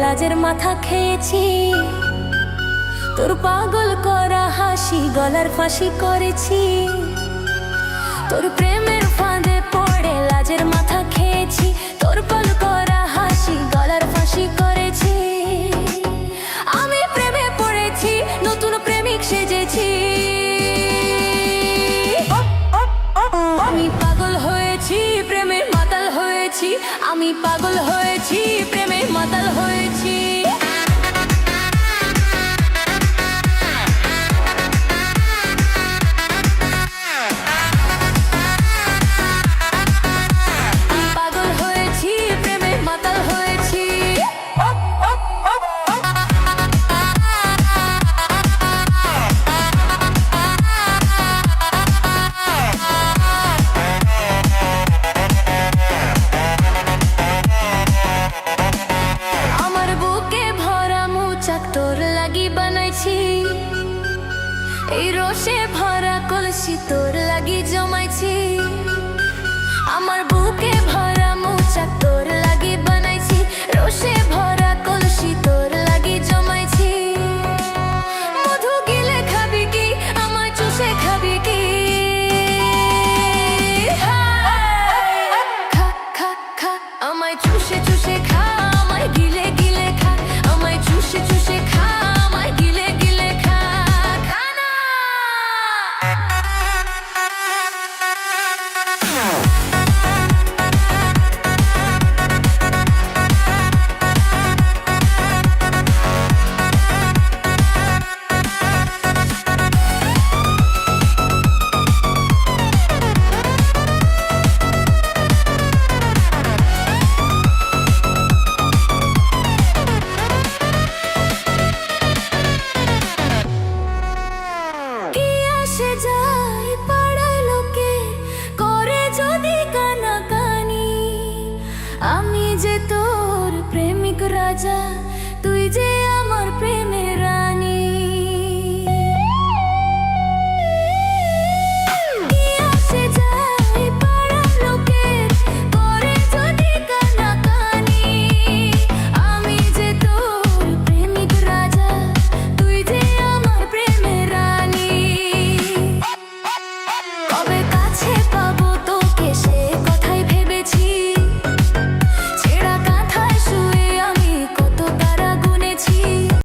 লাজের মাথা খেয়েছি, তোর পাগল করা হাসি গলার ফাঁসি করেছি। তোর প্রেমের ফাঁদে পড়ে লাজের মাথা খেয়েছি, তোর পাগল করা হাসি গলার ফাঁসি করেছি। আমি প্রেমে পড়েছি, নতুন প্রেমিক সেজেছি। আমি পাগল হয়েছি, প্রেমে মাতাল হয়েছি। আমি পাগল হয়েছি, প্রেমে মাতাল হয়েছি। তোর লাগি বানাইছি, এই রসে ভরা কলসি তোর লাগি জমাইছি। আমার বুকে ভরা মৌচাক তোর লাগি বানাইছি, রসে ভরা কলসি তোর লাগি জমাইছি। মধু গিলে খাবি কি, আমায় চুষে খাবি কি? খা খা খা, আমায় চুষে চুষে খা, আমায় গিলে গিলে খা, আমায় চুষে চুষে খা, আমায় গিলে গিলে খা। খানা আমি যে তোর প্রেমিক রাজা, তুই যে আমার প্রেমে